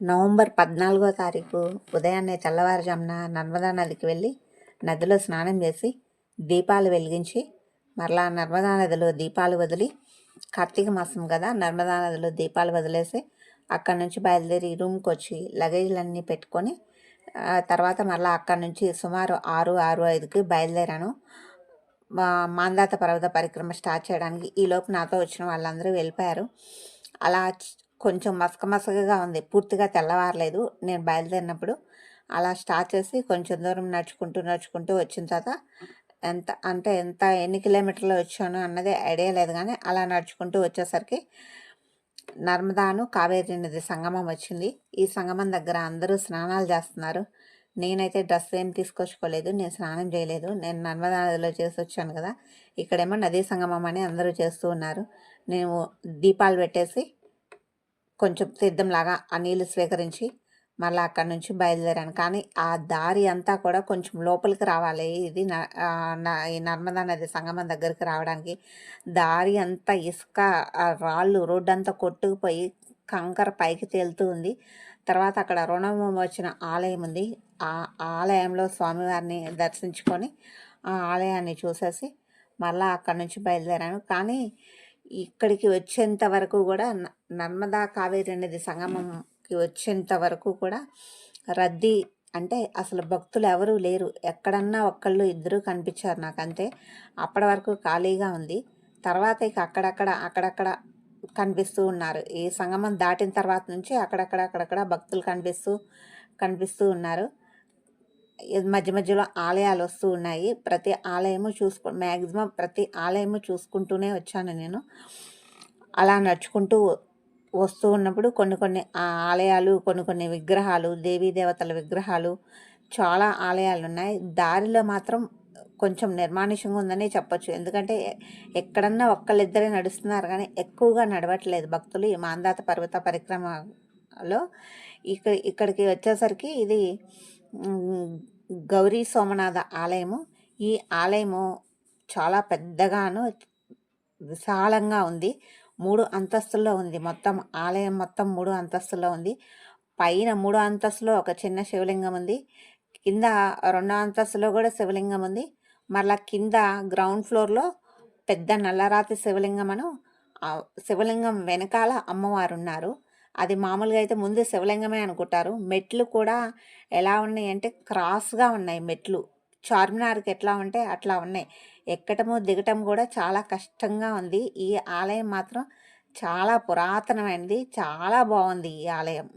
November 14వ తారీఖు ఉదయాన్నే తెల్లవారుజామున నర్మదా నదికి వెళ్ళి నదిలో స్నానం చేసి దీపాలు వెలిగించి మరలా నర్మదా నదిలో దీపాలు వదిలి, కార్తీక మాసం కదా, నర్మదా నదిలో దీపాలు వదిలేసి అక్కడి నుంచి బయలుదేరి రూమ్కి వచ్చి లగేజ్లన్నీ పెట్టుకొని తర్వాత మరలా అక్కడి నుంచి సుమారు 6:05కి బయలుదేరాను మాందాత పర్వత పరిక్రమ స్టార్ట్ చేయడానికి. ఈలోపు నాతో వచ్చిన వాళ్ళందరూ వెళ్ళిపోయారు. అలా కొంచెం మసకగా ఉంది, పూర్తిగా తెల్లవారలేదు నేను బయలుదేరినప్పుడు. అలా స్టార్ట్ చేసి కొంచెం దూరం నడుచుకుంటూ వచ్చిన తర్వాత ఎన్ని కిలోమీటర్లు వచ్చాను అన్నది ఐడియా లేదు, కానీ అలా నడుచుకుంటూ వచ్చేసరికి నర్మదాను కావేరీ నది సంగమం వచ్చింది. ఈ సంగమం దగ్గర అందరూ స్నానాలు చేస్తున్నారు. నేనైతే డ్రెస్ ఏం తీసుకొచ్చుకోలేదు, నేను స్నానం చేయలేదు, నేను నర్మదా నదిలో చేసి వచ్చాను కదా. ఇక్కడేమో నదీ సంగమం అని అందరూ చేస్తూ ఉన్నారు. నేను దీపాలు పెట్టేసి కొంచెం తీర్థంలాగా ఆ నీళ్ళు స్వీకరించి మళ్ళీ అక్కడి నుంచి బయలుదేరాను. కానీ ఆ దారి అంతా కూడా కొంచెం లోపలికి రావాలి. ఇది ఈ నర్మదా నది సంగమం దగ్గరికి రావడానికి దారి అంతా ఇసుక, రాళ్ళు, రోడ్డు అంతా కొట్టుకుపోయి కంకర పైకి తేలుతూ ఉంది. తర్వాత అక్కడ రుణవిమోచన ఆలయం ఉంది. ఆ ఆలయంలో స్వామివారిని దర్శించుకొని ఆ ఆలయాన్ని చూసేసి మళ్ళీ అక్కడి నుంచి బయలుదేరాను. కానీ ఇక్కడికి వచ్చేంత వరకు కూడా నర్మదా కావేరీ నది సంగమంకి వచ్చేంత వరకు కూడా రద్దీ అంటే అసలు భక్తులు ఎవరూ లేరు. ఎక్కడన్నా ఒక్కళ్ళు ఇద్దరు కనిపించారు నాకు, అంతే. అప్పటి వరకు ఖాళీగా ఉంది. తర్వాత ఇక అక్కడక్కడ కనిపిస్తూ ఉన్నారు. ఈ సంగమం దాటిన తర్వాత నుంచి అక్కడక్కడ భక్తులు కనిపిస్తూ ఉన్నారు. మధ్య మధ్యలో ఆలయాలు వస్తూ ఉన్నాయి. ప్రతి ఆలయము మ్యాక్సిమం ప్రతి ఆలయము చూసుకుంటూనే వచ్చాను నేను. అలా నడుచుకుంటూ వస్తూ ఉన్నప్పుడు కొన్ని ఆలయాలు, కొన్ని విగ్రహాలు, దేవీ దేవతల విగ్రహాలు, చాలా ఆలయాలు ఉన్నాయి. దారిలో మాత్రం కొంచెం నిర్మానుష్యంగా ఉందని చెప్పొచ్చు. ఎందుకంటే ఎక్కడన్నా ఒక్కళ్ళిద్దరే నడుస్తున్నారు, కానీ ఎక్కువగా నడవట్లేదు భక్తులు ఈ మాందాత పర్వత పరిక్రమలో. ఇక్కడికి వచ్చేసరికి ఇది గౌరీ సోమనాథ ఆలయము. ఈ ఆలయము చాలా పెద్దగాను విశాలంగా ఉంది. 3 అంతస్తుల్లో ఉంది. ఆలయం మొత్తం 3 అంతస్తుల్లో ఉంది. పైన 3 అంతస్తులో ఒక చిన్న శివలింగం ఉంది. కింద 2వ అంతస్తులో కూడా శివలింగం ఉంది. మరలా కింద గ్రౌండ్ ఫ్లోర్లో పెద్ద నల్లరాతి శివలింగం వెనకాల అమ్మవారు ఉన్నారు. అది మామూలుగా అయితే ముందు శివలింగమే అనుకుంటారు. మెట్లు కూడా ఎలా ఉన్నాయి అంటే క్రాస్గా ఉన్నాయి మెట్లు. చార్మినార్కి ఎట్లా ఉంటే అట్లా ఉన్నాయి. ఎక్కటము దిగటం కూడా చాలా కష్టంగా ఉంది. ఈ ఆలయం మాత్రం చాలా పురాతనమైనది, చాలా బాగుంది ఈ ఆలయం.